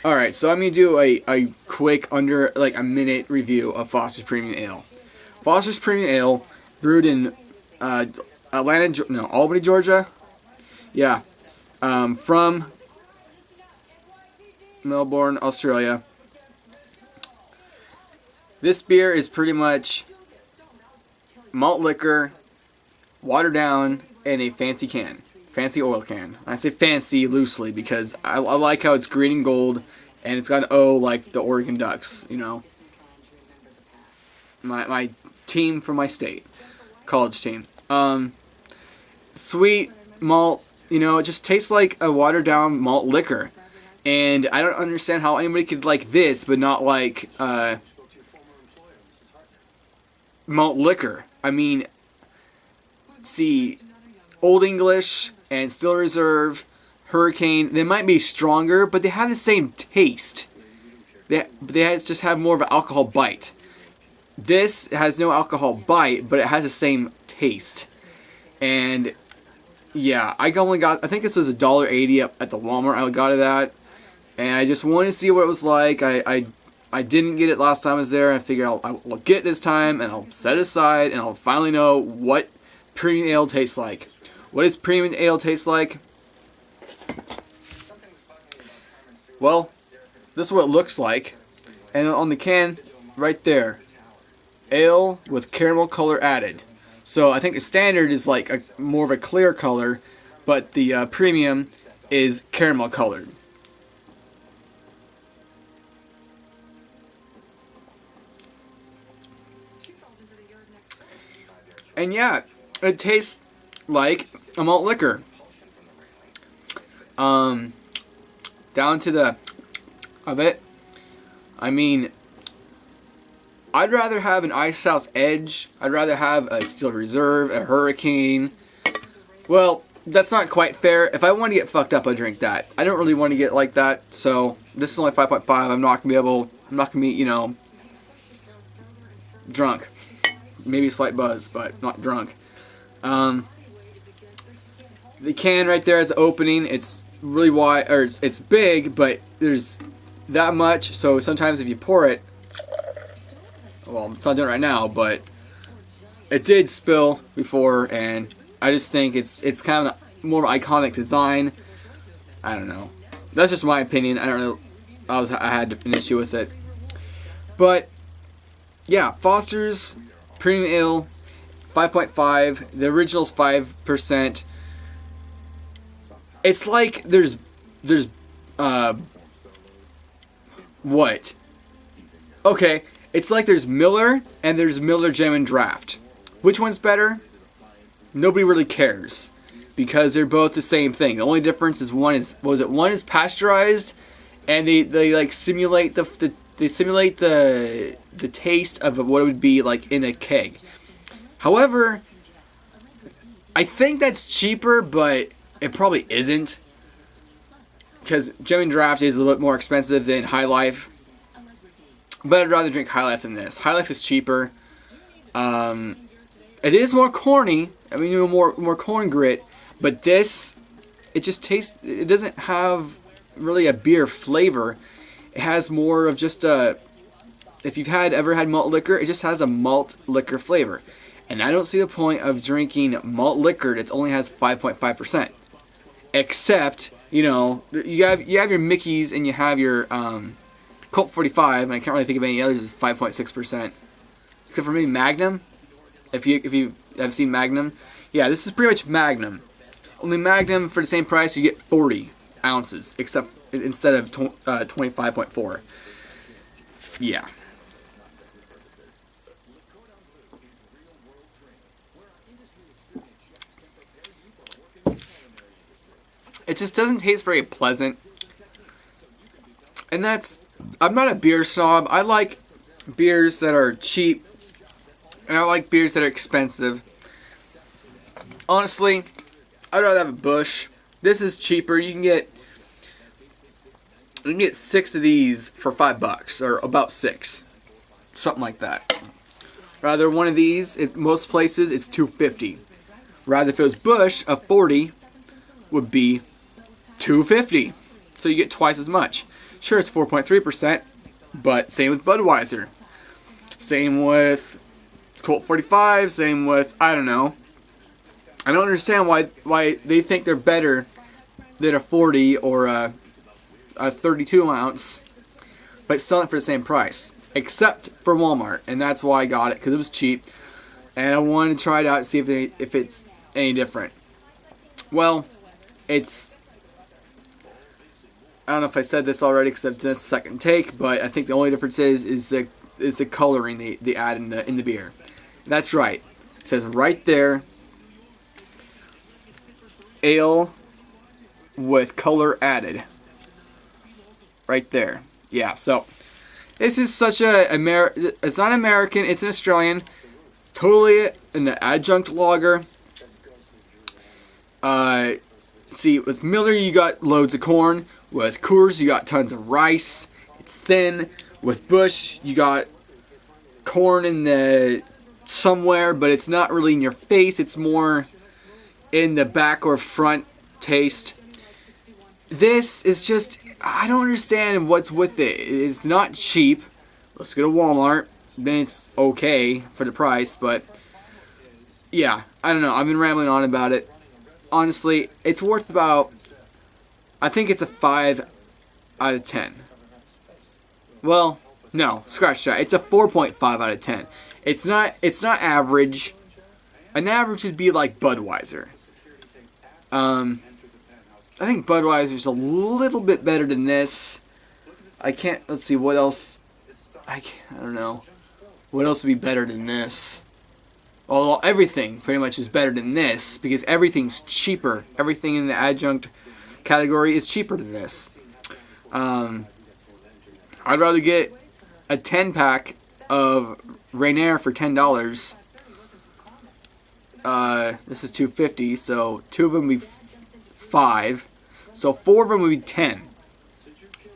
Alright, so I'm going to do a quick, under like a minute review of Foster's Premium Ale. Foster's Premium Ale, brewed in Albany, Georgia. Yeah. From Melbourne, Australia. This beer is pretty much malt liquor, watered down in a fancy can. Fancy oil can. I say fancy loosely because I like how it's green and gold and it's got an O like the Oregon Ducks, you know. My team from my state. College team. Sweet malt, you know, it just tastes like a watered down malt liquor. And I don't understand how anybody could like this but not like malt liquor. I mean, see, Old English and Still Reserve, Hurricane, they might be stronger, but they have the same taste. They just have more of an alcohol bite. This has no alcohol bite, but it has the same taste. And yeah, I think this was $1.80 at the Walmart I got it at. And I just wanted to see what it was like. I didn't get it last time I was there. I figured I'll get it this time, and I'll set it aside, and I'll finally know what premium ale tastes like. What does premium ale taste like? Well, this is what it looks like. And on the can, right there, ale with caramel color added. So I think the standard is like more of a clear color, but the premium is caramel colored. And yeah, it tastes like a malt liquor. Down to the of it. I mean, I'd rather have an Ice House Edge. I'd rather have a Steel Reserve, a Hurricane. Well, that's not quite fair. If I want to get fucked up, I drink that. I don't really want to get like that. So this is only 5.5. I'm not gonna be, you know, drunk. Maybe a slight buzz, but not drunk. The can right there is the opening. It's really wide, or it's big, but there's that much. So sometimes if you pour it, well, it's not doing it right now, but it did spill before, and I just think it's kind of more of an iconic design. I don't know. That's just my opinion. I don't know. I had an issue with it, but yeah, Foster's Premium Ale, 5.5. The original's 5%. It's like there's what? Okay, it's like there's Miller and there's Miller Genuine Draft. Which one's better? Nobody really cares because they're both the same thing. The only difference is one is pasteurized, and they like simulate the taste of what it would be like in a keg. However, I think that's cheaper, but it probably isn't, because Genuine Draft is a little bit more expensive than High Life. But I'd rather drink High Life than this. High Life is cheaper. It is more corny. I mean, you know, more corn grit. But this, it just tastes. It doesn't have really a beer flavor. It has more of just a. If you've ever had malt liquor, it just has a malt liquor flavor. And I don't see the point of drinking malt liquor that only has 5.5%. Except, you know, you have your Mickey's and you have your Colt 45, and I can't really think of any others that's 5.6%. Except for maybe Magnum. If you have seen Magnum. Yeah, this is pretty much Magnum. Only Magnum, for the same price, you get 40 ounces, instead of 25.4. Yeah. It just doesn't taste very pleasant. And I'm not a beer snob. I like beers that are cheap, and I like beers that are expensive. Honestly, I'd rather have a Busch. This is cheaper. You can get 6 of these for $5, or about 6, something like that. Rather one of these, at most places, it's $2.50. Rather if it was Busch, a 40 would be $2.50. so you get twice as much. Sure, it's 4.3%, but same with Budweiser. Same with Colt 45, same with, I don't know. I don't understand why they think they're better than a 40 or a 32 ounce, but selling it for the same price, except for Walmart, and that's why I got it, because it was cheap, and I wanted to try it out and see if it's any different. Well, it's, I don't know if I said this already because I've done a second take, but I think the only difference is the coloring they add in the beer. That's right. It says right there, ale with color added. Right there. Yeah, so this is such it's not American, it's an Australian. It's totally an adjunct lager. See, with Miller you got loads of corn. With Coors you got tons of rice. It's thin. With Busch you got corn in the somewhere, but it's not really in your face. It's more in the back or front taste. This is just, I don't understand what's with it. It's not cheap. Let's go to Walmart. Then it's okay for the price, but yeah, I don't know. I've been rambling on about it. Honestly, it's worth about, I think it's a 5 out of 10. Well, no, scratch that. It's a 4.5 out of 10. It's not average. An average would be like Budweiser. I think Budweiser's a little bit better than this. Let's see, what else? I don't know. What else would be better than this? Well, everything pretty much is better than this because everything's cheaper. Everything in the adjunct category is cheaper than this. I'd rather get a 10-pack of Rainier for $10. This is $2.50, so 2 of them would be 5. So 4 of them would be 10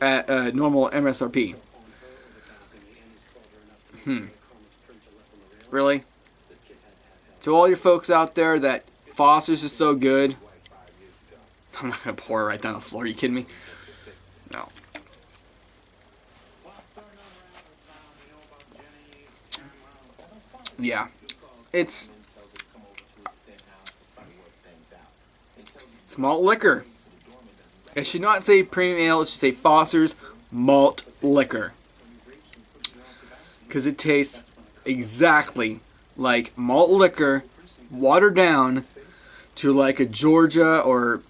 at normal MSRP. Really? To all your folks out there that Foster's is so good, I'm not going to pour it right down the floor. Are you kidding me? No. Yeah. It's malt liquor. It should not say premium ale. It should say Foster's malt liquor. Because it tastes exactly like malt liquor watered down to like a Georgia or,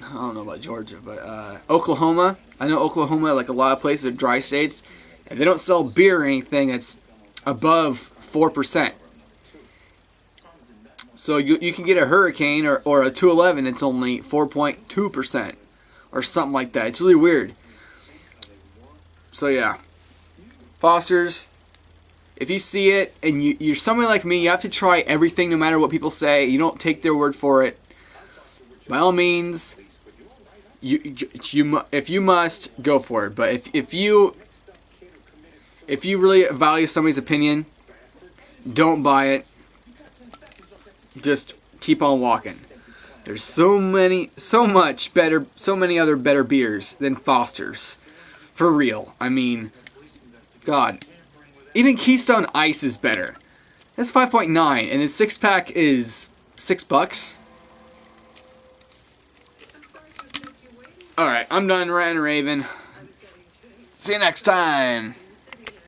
I don't know about Georgia, but Oklahoma. I know Oklahoma, like a lot of places, are dry states, and they don't sell beer or anything that's above 4%. So you can get a Hurricane or a 211, it's only 4.2% or something like that. It's really weird. So yeah, Foster's, if you see it and you're somebody like me, you have to try everything no matter what people say. You don't take their word for it. By all means, if you must, go for it. But if you really value somebody's opinion, don't buy it. Just keep on walking. There's so many other better beers than Foster's. For real. I mean, God. Even Keystone Ice is better. That's 5.9, and his 6-pack is $6. Alright, I'm done ranting and raving. See you next time.